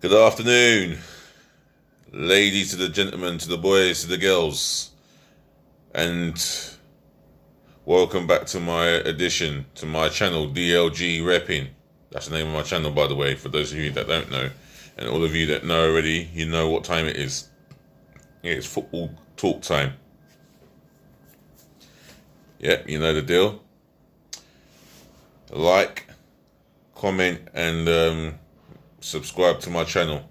Good afternoon, ladies to the gentlemen, to the boys, to the girls, and welcome back to my addition to my channel, DLG Repping. That's the name of my channel, by the way, for those of you that don't know. And all of you that know already, you know what time it is. Yeah, it's football talk time. Yep, you know the deal. Like, comment, and subscribe to my channel.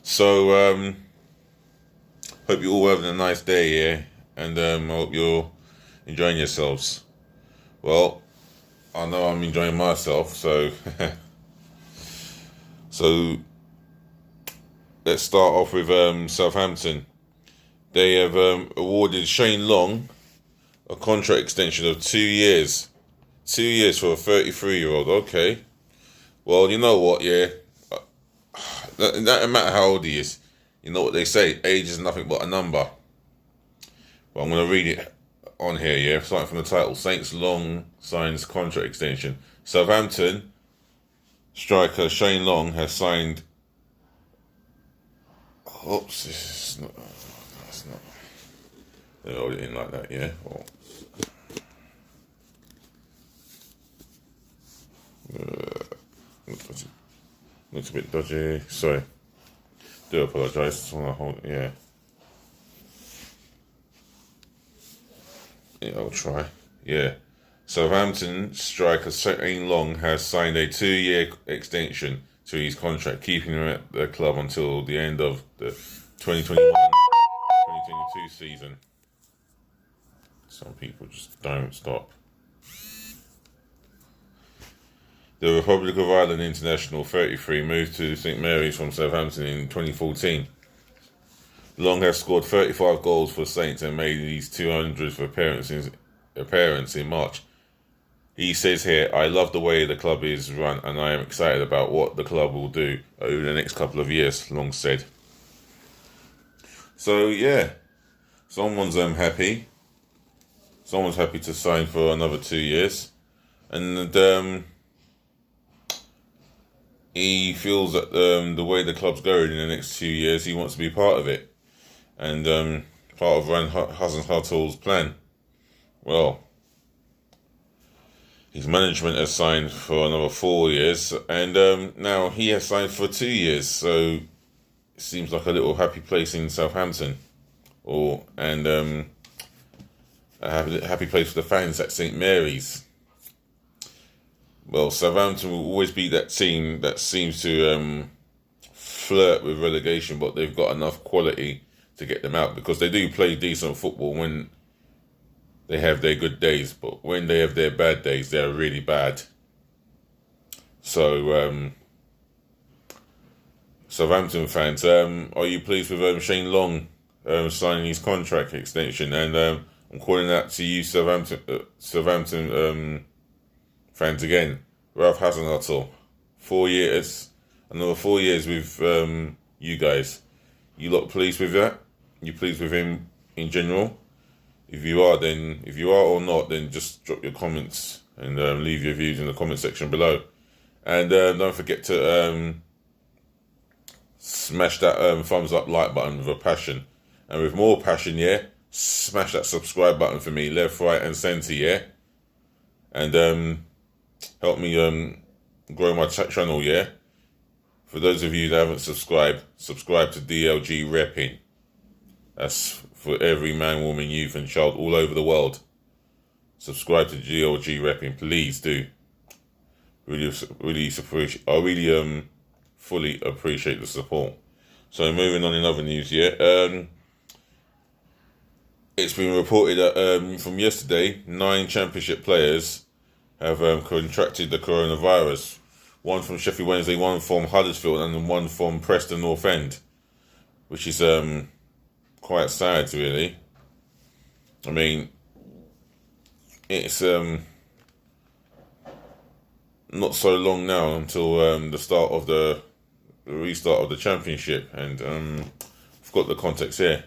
So, hope you're all having a nice day, yeah? And I hope you're enjoying yourselves. Well, I know I'm enjoying myself, so so let's start off with Southampton. They have awarded Shane Long a contract extension of 2 years. 2 years for a 33-year-old. Okay. Well, you know what, yeah? No matter how old he is, you know what they say, age is nothing but a number. But I'm going to read it on here, yeah? Starting from the title. Saints Long signs contract extension. Southampton striker Shane Long has signed... Oops, this is not... That's not... They hold it in like that, yeah? Well, looks a bit dodgy. Sorry. Do apologise. Just want to hold it, yeah. Yeah, I'll try. Yeah. Southampton striker Shane Long has signed a 2-year extension to his contract, keeping him at the club until the end of the 2021-2022 season. Some people just don't stop. The Republic of Ireland international 33 moved to St Mary's from Southampton in 2014. Long has scored 35 goals for Saints and made his 200th appearance in March. He says here, "I love the way the club is run and I am excited about what the club will do over the next couple of years," Long said. So yeah, someone's happy. Someone's happy to sign for another 2 years. And he feels that the way the club's going in the next 2 years, he wants to be part of it. And part of Ran Hasenhüttl's plan. Well, his management has signed for another 4 years, and now he has signed for 2 years. So it seems like a little happy place in Southampton, and a happy place for the fans at St Mary's. Well, Southampton will always be that team that seems to flirt with relegation, but they've got enough quality to get them out, because they do play decent football when they have their good days, but when they have their bad days, they're really bad. So, Southampton fans, are you pleased with Shane Long signing his contract extension? And I'm calling out to you, Southampton fans again. Ralph Hasenhüttl, 4 years, another 4 years with you guys. You lot pleased with that? You pleased with him in general? If you are or not, then just drop your comments and leave your views in the comment section below. And don't forget to smash that thumbs up like button with a passion. And with more passion, yeah, smash that subscribe button for me, left, right, and centre, yeah. And help me grow my channel, yeah. For those of you that haven't subscribed, subscribe to DLG Repping. That's for every man, woman, youth, and child all over the world. Subscribe to DLG Repping, please do. Really appreciate. I really fully appreciate the support. So moving on in other news, yeah. It's been reported that from yesterday, 9 Championship players have contracted the coronavirus. 1 from Sheffield Wednesday, 1 from Huddersfield, and 1 from Preston North End, which is quite sad, really. I mean, it's not so long now until the restart of the Championship, and I've got the context here.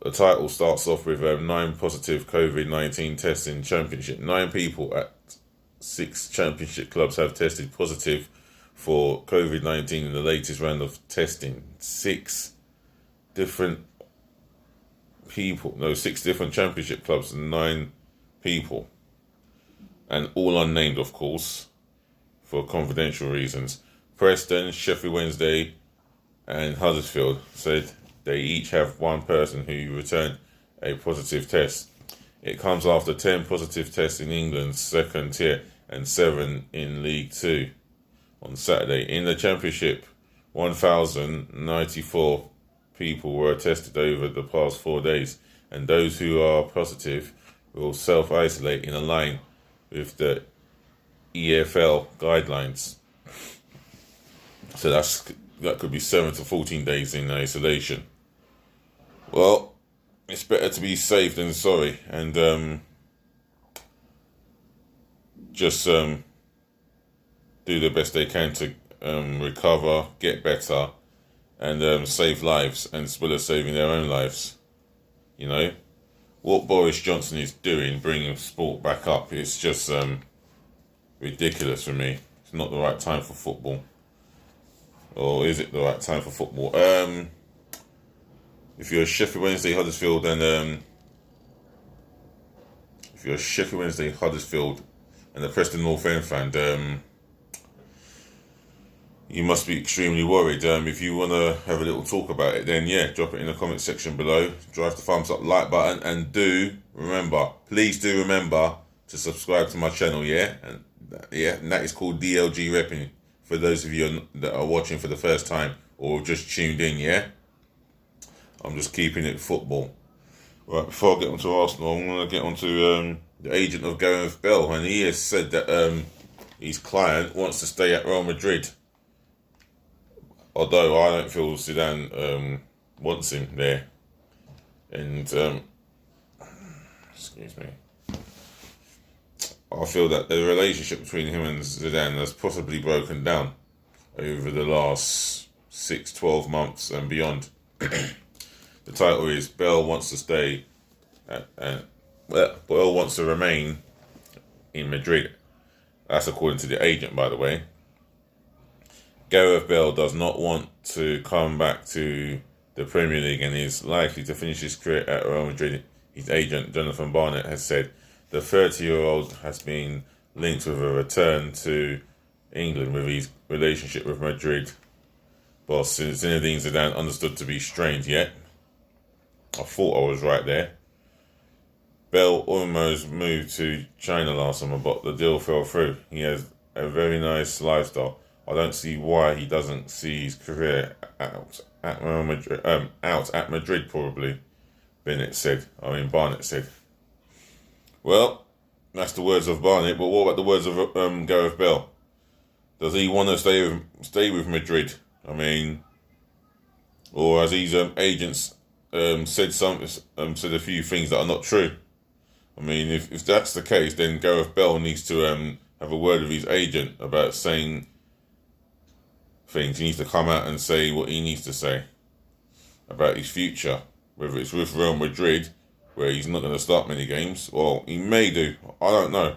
The title starts off with 9 positive COVID-19 tests in Championship. 9 people at 6 Championship clubs have tested positive for COVID-19 in the latest round of testing. 6 different people, no, 6 different championship clubs and 9 people. And all unnamed, of course, for confidential reasons. Preston, Sheffield Wednesday, and Huddersfield said they each have one person who returned a positive test. It comes after 10 positive tests in England's second tier and 7 in League Two on Saturday. In the Championship, 1,094 people were tested over the past 4 days, and those who are positive will self-isolate in line with the EFL guidelines. So that could be 7 to 14 days in isolation. Well, it's better to be safe than sorry, and just do the best they can to recover, get better, and save lives, and as well as saving their own lives. You know, what Boris Johnson is doing, bringing sport back up, it's just ridiculous for me. It's not the right time for football. Or is it the right time for football? If you're a Sheffield Wednesday, Huddersfield, and a Preston North End fan, you must be extremely worried. If you want to have a little talk about it, then yeah, drop it in the comment section below. Drive the thumbs up, like button, and please do remember to subscribe to my channel. And that is called DLG Repping. For those of you that are watching for the first time or just tuned in, I'm just keeping it football. Right, before I get onto Arsenal, I'm going to get onto the agent of Gareth Bale, and he has said that his client wants to stay at Real Madrid. Although I don't feel Zidane wants him there. And, excuse me. I feel that the relationship between him and Zidane has possibly broken down over the last 6-12 months and beyond. The title is Bale wants to stay Bale wants to remain in Madrid. That's according to the agent, by the way. Gareth Bale does not want to come back to the Premier League and is likely to finish his career at Real Madrid. His agent, Jonathan Barnett, has said the 30-year-old has been linked with a return to England with his relationship with Madrid boss Zinedine Zidane understood to be strained yet. I thought I was right there. Bale almost moved to China last summer, but the deal fell through. He has a very nice lifestyle. I don't see why he doesn't see his career out at Real Madrid, out at Madrid probably, Barnett said. Well, that's the words of Barnett, but what about the words of Gareth Bale? Does he want to stay with Madrid? I mean, or has his agents said a few things that are not true? I mean, if that's the case, then Gareth Bale needs to have a word with his agent about saying things. He needs to come out and say what he needs to say about his future, whether it's with Real Madrid, where he's not going to start many games. Well, he may do. I don't know.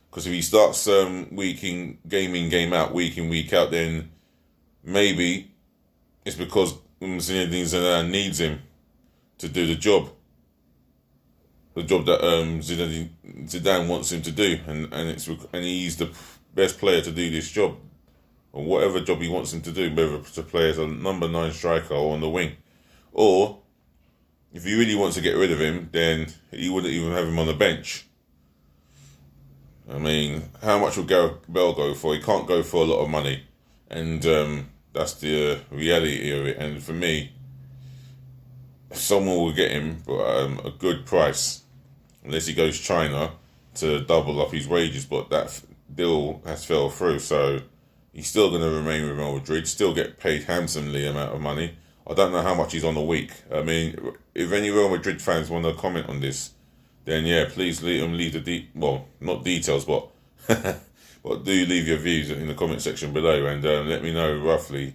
Because if he starts week in, game out, week in, week out, then maybe it's because Zinedine Zidane needs him to do the job. The job that Zidane wants him to do. And he's the best player to do this job. Or whatever job he wants him to do, whether to play as a number 9 striker or on the wing. Or if he really wants to get rid of him, then he wouldn't even have him on the bench. I mean, how much will Gareth Bale go for? He can't go for a lot of money. And that's the reality of it. And for me, someone will get him for a good price. Unless he goes China to double up his wages. But that deal has fell through. So he's still going to remain with Real Madrid. Still get paid handsomely amount of money. I don't know how much he's on a week. I mean, if any Real Madrid fans want to comment on this, then yeah, please leave the not details, but but do leave your views in the comment section below, and let me know roughly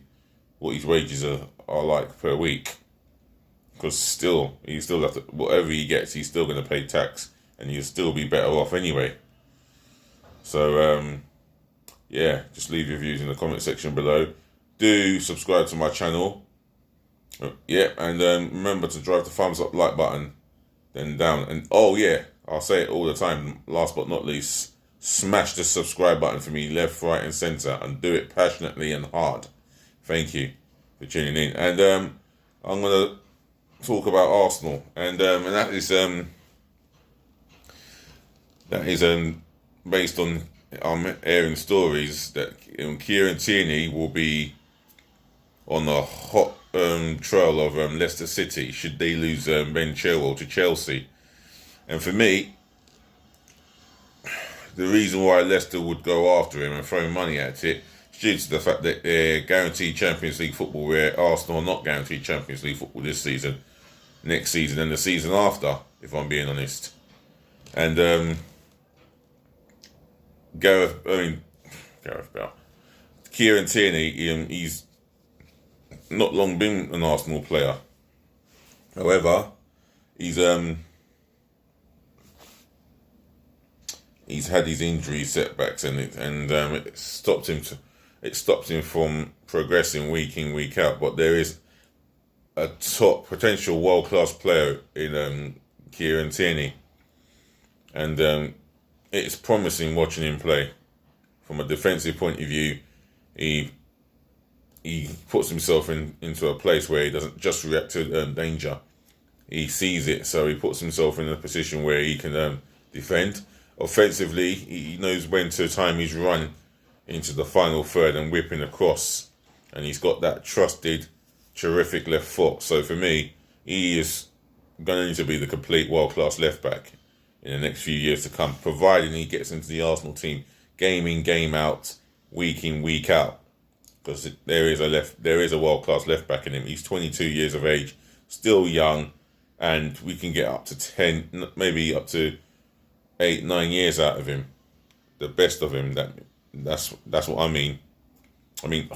what his wages are like per week. Because he still have to, whatever he gets, he's still going to pay tax, and he'll still be better off anyway. So yeah, just leave your views in the comment section below. Do subscribe to my channel. Yeah, and remember to drive the thumbs up like button, then down. And oh yeah, I'll say it all the time. Last but not least, smash the subscribe button for me, left, right, and center, and do it passionately and hard. Thank you for tuning in. And I'm gonna talk about Arsenal, and that is based on airing stories that Kieran Tierney will be on the hot trail of Leicester City should they lose Ben Chilwell to Chelsea. And for me, the reason why Leicester would go after him and throw money at it is due to the fact that they're guaranteed Champions League football, where Arsenal are not guaranteed Champions League football this season, next season, and the season after, if I'm being honest. And Gareth Bale, Kieran Tierney, he's not long been an Arsenal player. However, he's had his injury setbacks, and it stopped him from progressing week in, week out. But there is a top potential world class player in Kieran Tierney, and it's promising watching him play. From a defensive point of view, he puts himself into a place where he doesn't just react to danger. He sees it, so he puts himself in a position where he can defend. Offensively, he knows when to time his run into the final third and whipping across. And he's got that trusted, terrific left foot. So for me, he is going to be the complete world-class left-back in the next few years to come, providing he gets into the Arsenal team game in, game out, week in, week out. Because there is a world-class left-back in him. He's 22 years of age, still young, and we can get up to 10, maybe up to 8, 9 years out of him. The best of him, that's what I mean. I mean,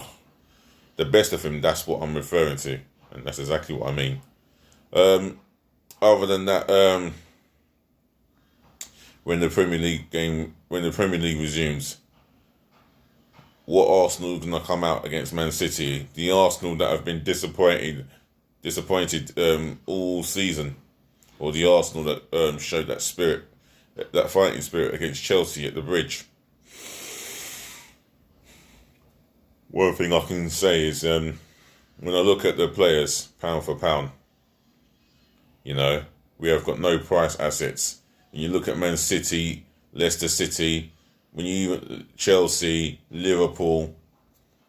the best of him, that's what I'm referring to. And that's exactly what I mean. Other than that, when the Premier League resumes, what Arsenal are going to come out against Man City? The Arsenal that have been disappointed all season, or the Arsenal that showed that spirit, that fighting spirit against Chelsea at the Bridge. One thing I can say is when I look at the players pound for pound, we have got no price assets. And you look at Man City, Leicester City, Chelsea, Liverpool,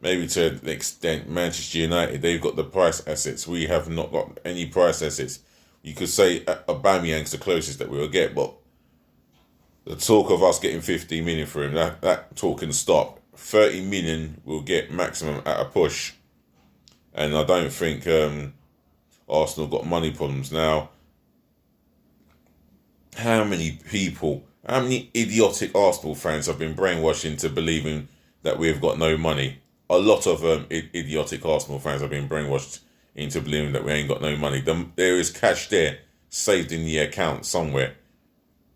maybe to an extent Manchester United, they've got the price assets. We have not got any price assets. You could say Aubameyang's the closest that we'll get, but the talk of us getting 50 million for him, that talk can stop. 30 million we'll get maximum at a push. And I don't think Arsenal got money problems. Now, how many idiotic Arsenal fans have been brainwashed into believing that we've got no money? A lot of idiotic Arsenal fans have been brainwashed into believing that we ain't got no money. There is cash there saved in the account somewhere.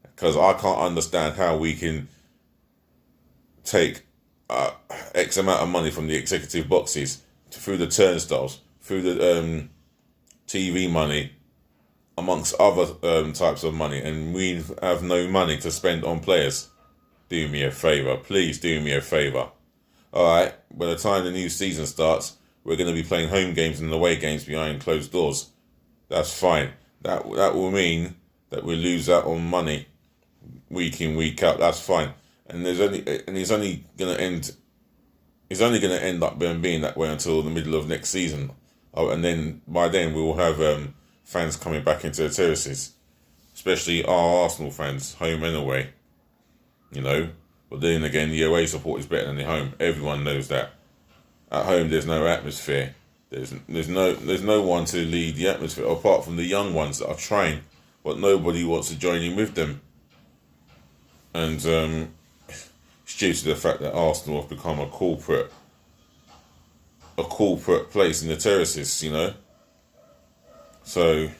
Because I can't understand how we can take X amount of money from the executive boxes through the turnstiles, through the TV money, amongst other types of money, and we have no money to spend on players. Do me a favour. Please do me a favour. Alright, by the time the new season starts, we're going to be playing home games and away games behind closed doors. That's fine. That will mean that we lose out on money week in, week out. That's fine. And it's only going to end up being that way until the middle of next season. And then by then we will have fans coming back into the terraces, especially our Arsenal fans, home and away. But then again, the away support is better than the home. Everyone knows that. At home, there's no atmosphere. There's no one to lead the atmosphere apart from the young ones that are trying, but nobody wants to join in with them. And it's due to the fact that Arsenal have become a corporate place in the terraces. So,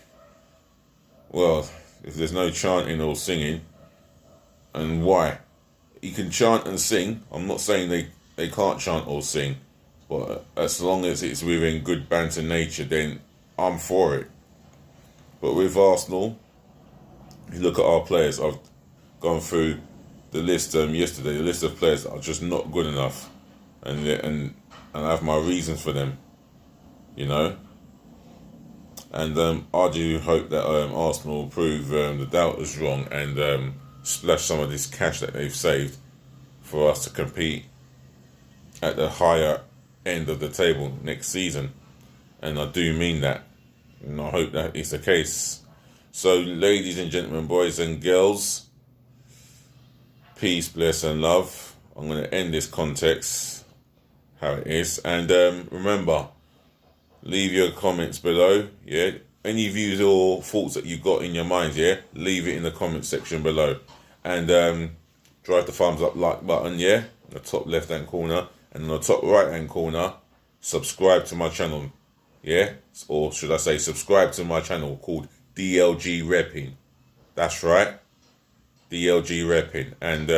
well, if there's no chanting or singing, and why? You can chant and sing. I'm not saying they can't chant or sing, but as long as it's within good banter nature, then I'm for it. But with Arsenal, if you look at our players, I've gone through the list yesterday, the list of players that are just not good enough, and I have my reasons for them, you know. And I do hope that Arsenal will prove the doubters wrong and splash some of this cash that they've saved for us to compete at the higher end of the table next season. And I do mean that. And I hope that is the case. So, ladies and gentlemen, boys and girls, peace, bless and love. I'm going to end this context how it is. And remember, leave your comments below, yeah? Any views or thoughts that you've got in your mind, yeah? Leave it in the comment section below. And drive the thumbs up like button, yeah? In the top left hand corner. And in the top right hand corner, subscribe to my channel, yeah? Or should I say subscribe to my channel called DLG Repping. That's right, DLG Repping. And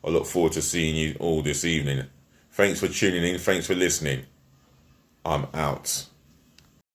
I look forward to seeing you all this evening. Thanks for tuning in. Thanks for listening. I'm out.